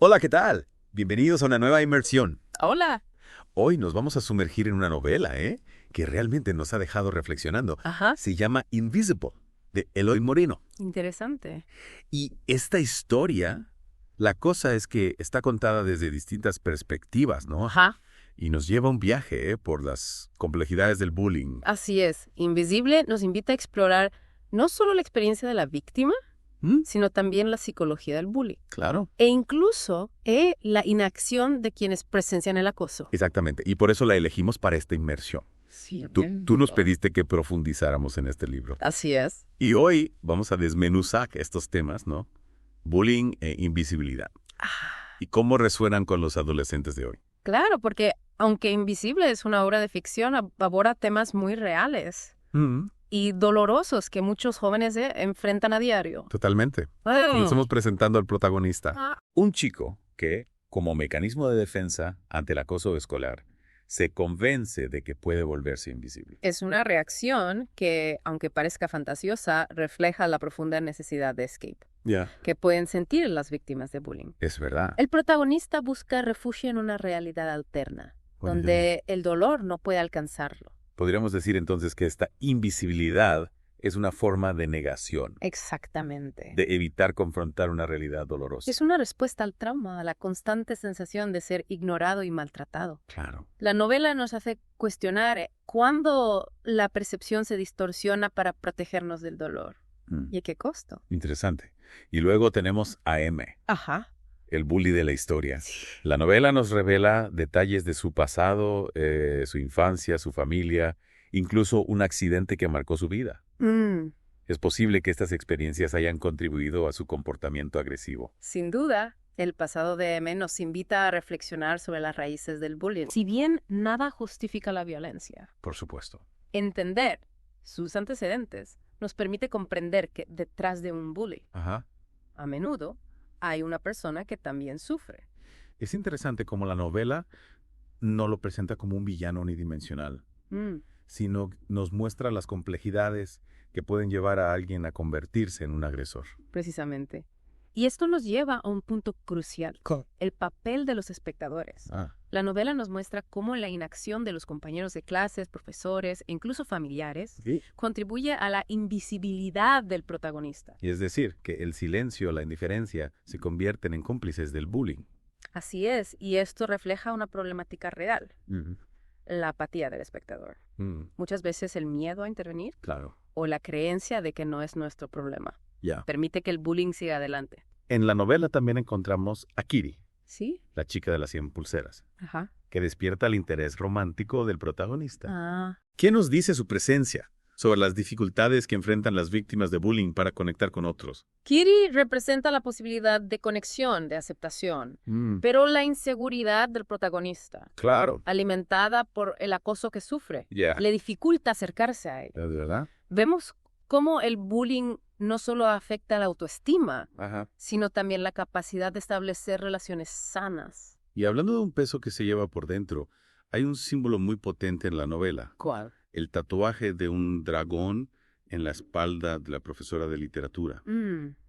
Hola, ¿qué tal? Bienvenidos a una nueva inmersión. Hola. Hoy nos vamos a sumergir en una novela, que realmente nos ha dejado reflexionando. Ajá. Se llama Invisible, de Eloy Moreno. Interesante. Y esta historia, la cosa es que está contada desde distintas perspectivas, ¿no? Ajá. Y nos lleva a un viaje, por las complejidades del bullying. Así es. Invisible nos invita a explorar no solo la experiencia de la víctima, sino también la psicología del bullying. Claro. E incluso la inacción de quienes presencian el acoso. Exactamente. Y por eso la elegimos para esta inmersión. Sí. Tú nos pediste que profundizáramos en este libro. Así es. Y hoy vamos a desmenuzar estos temas, ¿no? Bullying e invisibilidad. ¿Y cómo resuenan con los adolescentes de hoy? Claro, porque aunque Invisible es una obra de ficción, aborda temas muy reales y dolorosos que muchos jóvenes enfrentan a diario. Totalmente. Nos estamos presentando al protagonista. Un chico que, como mecanismo de defensa ante el acoso escolar, se convence de que puede volverse invisible. Es una reacción que, aunque parezca fantasiosa, refleja la profunda necesidad de escape que pueden sentir las víctimas de bullying. Es verdad. El protagonista busca refugio en una realidad alterna, donde el dolor no puede alcanzarlo. Podríamos decir entonces que esta invisibilidad es una forma de negación. Exactamente. De evitar confrontar una realidad dolorosa. Es una respuesta al trauma, a la constante sensación de ser ignorado y maltratado. Claro. La novela nos hace cuestionar cuándo la percepción se distorsiona para protegernos del dolor. ¿Y a qué costo? Interesante. Y luego tenemos a M. Ajá. El bully de la historia. La novela nos revela detalles de su pasado, su infancia, su familia, incluso un accidente que marcó su vida. Es posible que estas experiencias hayan contribuido a su comportamiento agresivo. Sin duda, el pasado de M nos invita a reflexionar sobre las raíces del bullying. Si bien nada justifica la violencia, por supuesto, entender sus antecedentes nos permite comprender que detrás de un bully, a menudo, hay una persona que también sufre. Es interesante cómo la novela no lo presenta como un villano unidimensional, sino nos muestra las complejidades que pueden llevar a alguien a convertirse en un agresor. Precisamente. Y esto nos lleva a un punto crucial, el papel de los espectadores. La novela nos muestra cómo la inacción de los compañeros de clases, profesores e incluso familiares contribuye a la invisibilidad del protagonista. Y es decir, que el silencio, la indiferencia, se convierten en cómplices del bullying. Así es, y esto refleja una problemática real, la apatía del espectador. Muchas veces el miedo a intervenir o la creencia de que no es nuestro problema. Permite que el bullying siga adelante. En la novela también encontramos a Kiri, ¿sí? La chica de las 100 pulseras, que despierta el interés romántico del protagonista. ¿Qué nos dice su presencia sobre las dificultades que enfrentan las víctimas de bullying para conectar con otros? Kiri representa la posibilidad de conexión, de aceptación, pero la inseguridad del protagonista, alimentada por el acoso que sufre, le dificulta acercarse a ella. ¿De verdad? Vemos cómo el bullying no solo afecta la autoestima, sino también la capacidad de establecer relaciones sanas. Y hablando de un peso que se lleva por dentro, hay un símbolo muy potente en la novela. ¿Cuál? El tatuaje de un dragón en la espalda de la profesora de literatura.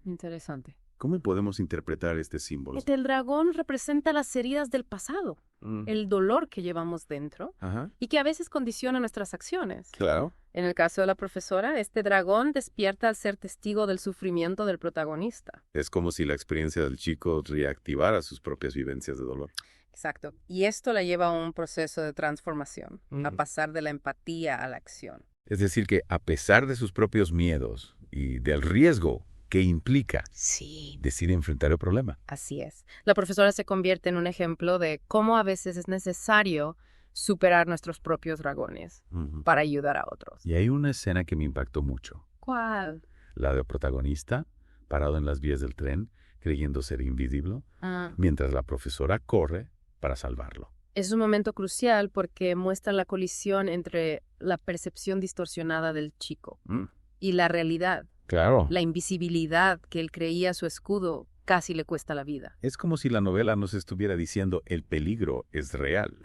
Interesante. ¿Cómo podemos interpretar este símbolo? El dragón representa las heridas del pasado, el dolor que llevamos dentro y que a veces condiciona nuestras acciones. Claro. En el caso de la profesora, este dragón despierta al ser testigo del sufrimiento del protagonista. Es como si la experiencia del chico reactivara sus propias vivencias de dolor. Exacto. Y esto la lleva a un proceso de transformación, a pasar de la empatía a la acción. Es decir, que a pesar de sus propios miedos y del riesgo que implica, decide enfrentar el problema. Así es. La profesora se convierte en un ejemplo de cómo a veces es necesario superar nuestros propios dragones para ayudar a otros. Y hay una escena que me impactó mucho. ¿Cuál? La del protagonista, parado en las vías del tren, creyendo ser invisible, mientras la profesora corre para salvarlo. Es un momento crucial porque muestra la colisión entre la percepción distorsionada del chico y la realidad. Claro. La invisibilidad que él creía su escudo casi le cuesta la vida. Es como si la novela nos estuviera diciendo el peligro es real,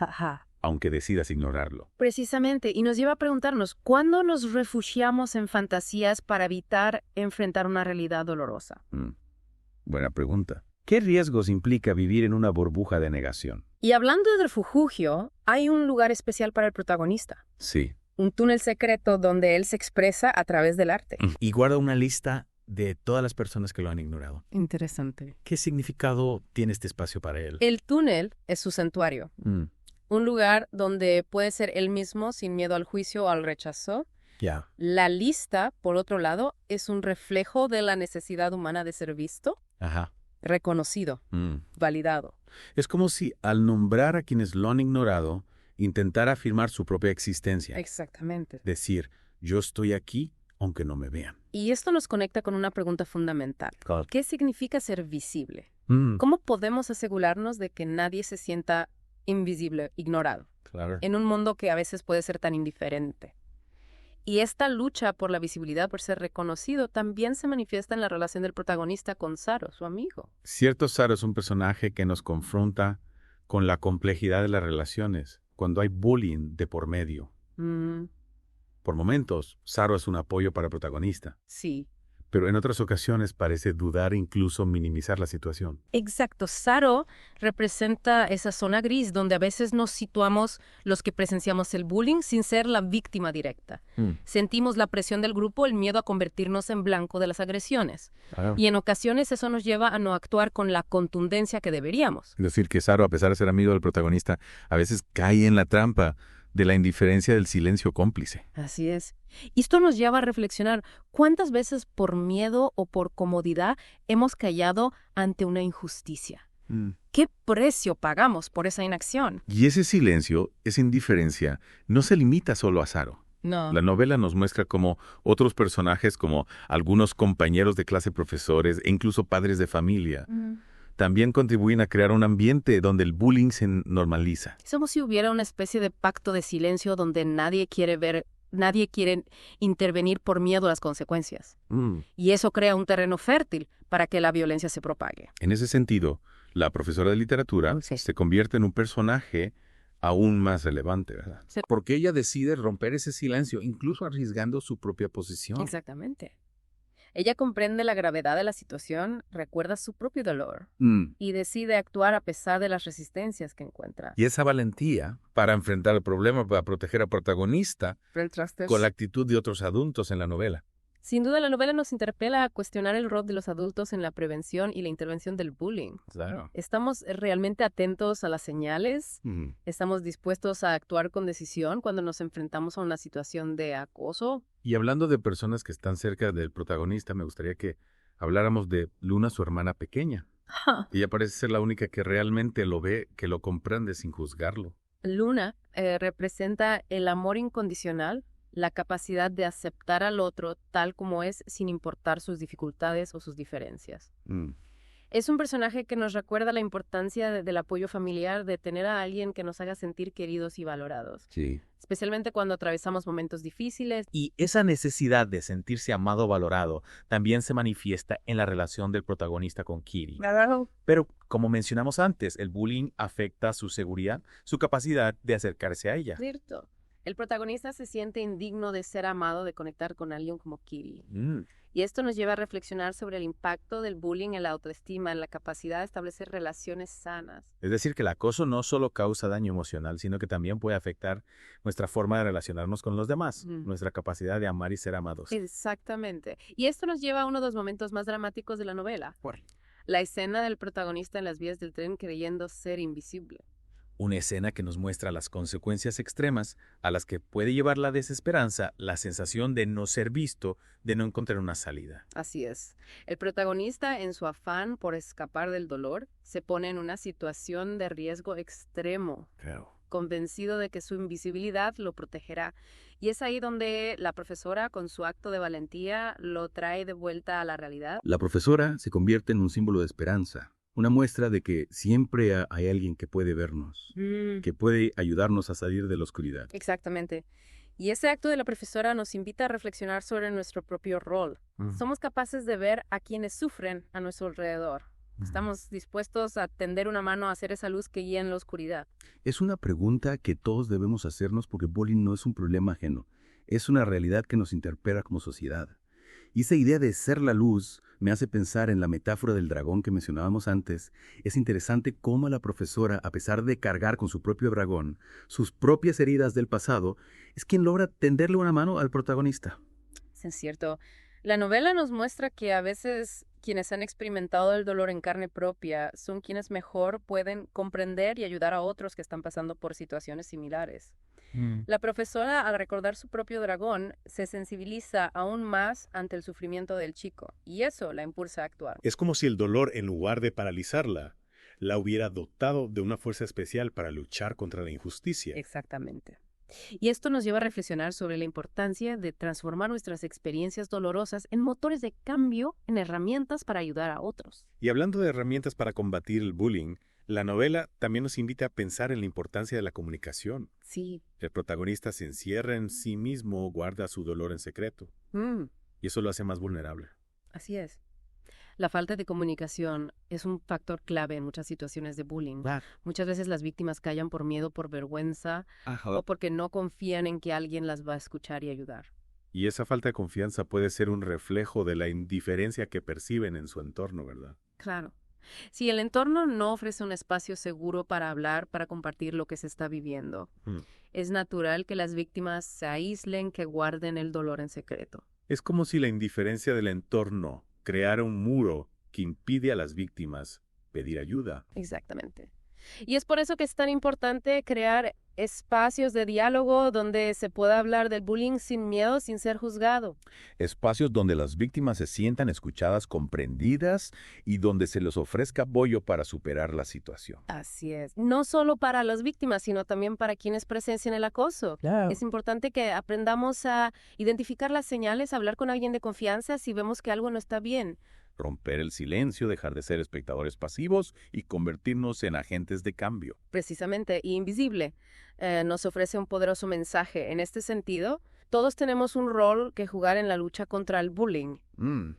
aunque decidas ignorarlo. Precisamente, y nos lleva a preguntarnos, ¿cuándo nos refugiamos en fantasías para evitar enfrentar una realidad dolorosa? Buena pregunta. ¿Qué riesgos implica vivir en una burbuja de negación? Y hablando de refugio, hay un lugar especial para el protagonista. Sí. Un túnel secreto donde él se expresa a través del arte. Y guarda una lista de todas las personas que lo han ignorado. Interesante. ¿Qué significado tiene este espacio para él? El túnel es su santuario. Un lugar donde puede ser él mismo sin miedo al juicio o al rechazo. Ya. La lista, por otro lado, es un reflejo de la necesidad humana de ser visto, Ajá. reconocido, validado. Es como si al nombrar a quienes lo han ignorado, intentara afirmar su propia existencia. Exactamente. Decir, yo estoy aquí aunque no me vean. Y esto nos conecta con una pregunta fundamental. Claro. ¿Qué significa ser visible? ¿Cómo podemos asegurarnos de que nadie se sienta invisible, ignorado, Claro. en un mundo que a veces puede ser tan indiferente? Y esta lucha por la visibilidad, por ser reconocido, también se manifiesta en la relación del protagonista con Saro, su amigo. Cierto, Saro es un personaje que nos confronta con la complejidad de las relaciones, cuando hay bullying de por medio. Por momentos, Saro es un apoyo para el protagonista. Sí. Pero en otras ocasiones parece dudar e incluso minimizar la situación. Exacto. Saro representa esa zona gris donde a veces nos situamos los que presenciamos el bullying sin ser la víctima directa. Sentimos la presión del grupo, el miedo a convertirnos en blanco de las agresiones. Claro. Y en ocasiones eso nos lleva a no actuar con la contundencia que deberíamos. Es decir, que Saro, a pesar de ser amigo del protagonista, a veces cae en la trampa de la indiferencia del silencio cómplice. Así es. Y esto nos lleva a reflexionar cuántas veces por miedo o por comodidad hemos callado ante una injusticia. ¿Qué precio pagamos por esa inacción? Y ese silencio, esa indiferencia, no se limita solo a Saro. No. La novela nos muestra cómo otros personajes, como algunos compañeros de clase, profesores e incluso padres de familia, también contribuyen a crear un ambiente donde el bullying se normaliza. Es como si hubiera una especie de pacto de silencio donde nadie quiere intervenir por miedo a las consecuencias. Y eso crea un terreno fértil para que la violencia se propague. En ese sentido, la profesora de literatura se convierte en un personaje aún más relevante, ¿verdad? Sí. Porque ella decide romper ese silencio, incluso arriesgando su propia posición. Exactamente. Ella comprende la gravedad de la situación, recuerda su propio dolor y decide actuar a pesar de las resistencias que encuentra. Y esa valentía para enfrentar el problema, para proteger al protagonista, con la actitud de otros adultos en la novela. Sin duda, la novela nos interpela a cuestionar el rol de los adultos en la prevención y la intervención del bullying. Claro. ¿Estamos realmente atentos a las señales? ¿Estamos dispuestos a actuar con decisión cuando nos enfrentamos a una situación de acoso? Y hablando de personas que están cerca del protagonista, me gustaría que habláramos de Luna, su hermana pequeña. Ella parece ser la única que realmente lo ve, que lo comprende sin juzgarlo. Luna representa el amor incondicional, la capacidad de aceptar al otro tal como es sin importar sus dificultades o sus diferencias. Es un personaje que nos recuerda la importancia del apoyo familiar, de tener a alguien que nos haga sentir queridos y valorados. Sí. Especialmente cuando atravesamos momentos difíciles. Y esa necesidad de sentirse amado o valorado también se manifiesta en la relación del protagonista con Kitty. Claro. Pero, como mencionamos antes, el bullying afecta su seguridad, su capacidad de acercarse a ella. Cierto. El protagonista se siente indigno de ser amado, de conectar con alguien como Kitty. Y esto nos lleva a reflexionar sobre el impacto del bullying en la autoestima, en la capacidad de establecer relaciones sanas. Es decir, que el acoso no solo causa daño emocional, sino que también puede afectar nuestra forma de relacionarnos con los demás, nuestra capacidad de amar y ser amados. Exactamente. Y esto nos lleva a uno de los momentos más dramáticos de la novela. La escena del protagonista en las vías del tren creyendo ser invisible. Una escena que nos muestra las consecuencias extremas a las que puede llevar la desesperanza, la sensación de no ser visto, de no encontrar una salida. Así es. El protagonista, en su afán por escapar del dolor, se pone en una situación de riesgo extremo, convencido de que su invisibilidad lo protegerá. Y es ahí donde la profesora, con su acto de valentía, lo trae de vuelta a la realidad. La profesora se convierte en un símbolo de esperanza. Una muestra de que siempre hay alguien que puede vernos, que puede ayudarnos a salir de la oscuridad. Exactamente. Y ese acto de la profesora nos invita a reflexionar sobre nuestro propio rol. Somos capaces de ver a quienes sufren a nuestro alrededor. Estamos dispuestos a tender una mano a hacer esa luz que guía en la oscuridad. Es una pregunta que todos debemos hacernos porque bullying no es un problema ajeno. Es una realidad que nos interpela como sociedad. Y esa idea de ser la luz me hace pensar en la metáfora del dragón que mencionábamos antes. Es interesante cómo la profesora, a pesar de cargar con su propio dragón, sus propias heridas del pasado, es quien logra tenderle una mano al protagonista. Es cierto. La novela nos muestra que a veces quienes han experimentado el dolor en carne propia son quienes mejor pueden comprender y ayudar a otros que están pasando por situaciones similares. La profesora, al recordar su propio dragón, se sensibiliza aún más ante el sufrimiento del chico, y eso la impulsa a actuar. Es como si el dolor, en lugar de paralizarla, la hubiera dotado de una fuerza especial para luchar contra la injusticia. Exactamente. Y esto nos lleva a reflexionar sobre la importancia de transformar nuestras experiencias dolorosas en motores de cambio, en herramientas para ayudar a otros. Y hablando de herramientas para combatir el bullying, la novela también nos invita a pensar en la importancia de la comunicación. Sí. El protagonista se encierra en sí mismo o guarda su dolor en secreto. Y eso lo hace más vulnerable. Así es. La falta de comunicación es un factor clave en muchas situaciones de bullying. Muchas veces las víctimas callan por miedo, por vergüenza, o porque no confían en que alguien las va a escuchar y ayudar. Y esa falta de confianza puede ser un reflejo de la indiferencia que perciben en su entorno, ¿verdad? Claro. Si el entorno no ofrece un espacio seguro para hablar, para compartir lo que se está viviendo, es natural que las víctimas se aíslen, que guarden el dolor en secreto. Es como si la indiferencia del entorno creara un muro que impide a las víctimas pedir ayuda. Exactamente. Y es por eso que es tan importante crear espacios de diálogo donde se pueda hablar del bullying sin miedo, sin ser juzgado. Espacios donde las víctimas se sientan escuchadas, comprendidas y donde se les ofrezca apoyo para superar la situación. Así es. No solo para las víctimas, sino también para quienes presencian el acoso. Claro. Es importante que aprendamos a identificar las señales, hablar con alguien de confianza si vemos que algo no está bien. Romper el silencio, dejar de ser espectadores pasivos y convertirnos en agentes de cambio. Precisamente, y Invisible nos ofrece un poderoso mensaje. En este sentido, todos tenemos un rol que jugar en la lucha contra el bullying,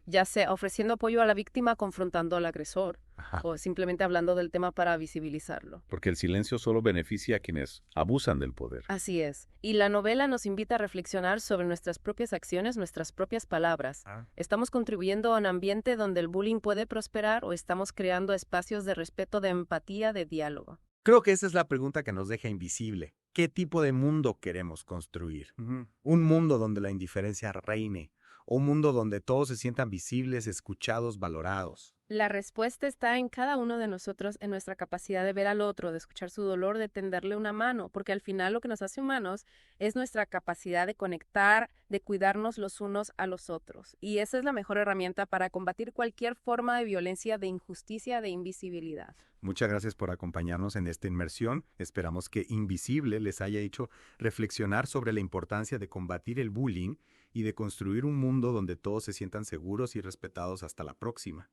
ya sea ofreciendo apoyo a la víctima, confrontando al agresor, o simplemente hablando del tema para visibilizarlo. Porque el silencio solo beneficia a quienes abusan del poder. Así es. Y la novela nos invita a reflexionar sobre nuestras propias acciones, nuestras propias palabras. ¿Estamos contribuyendo a un ambiente donde el bullying puede prosperar o estamos creando espacios de respeto, de empatía, de diálogo? Creo que esa es la pregunta que nos deja Invisible. ¿Qué tipo de mundo queremos construir? ¿Un mundo donde la indiferencia reine? ¿O un mundo donde todos se sientan visibles, escuchados, valorados? La respuesta está en cada uno de nosotros, en nuestra capacidad de ver al otro, de escuchar su dolor, de tenderle una mano, porque al final lo que nos hace humanos es nuestra capacidad de conectar, de cuidarnos los unos a los otros. Y esa es la mejor herramienta para combatir cualquier forma de violencia, de injusticia, de invisibilidad. Muchas gracias por acompañarnos en esta inmersión. Esperamos que Invisible les haya hecho reflexionar sobre la importancia de combatir el bullying y de construir un mundo donde todos se sientan seguros y respetados. Hasta la próxima.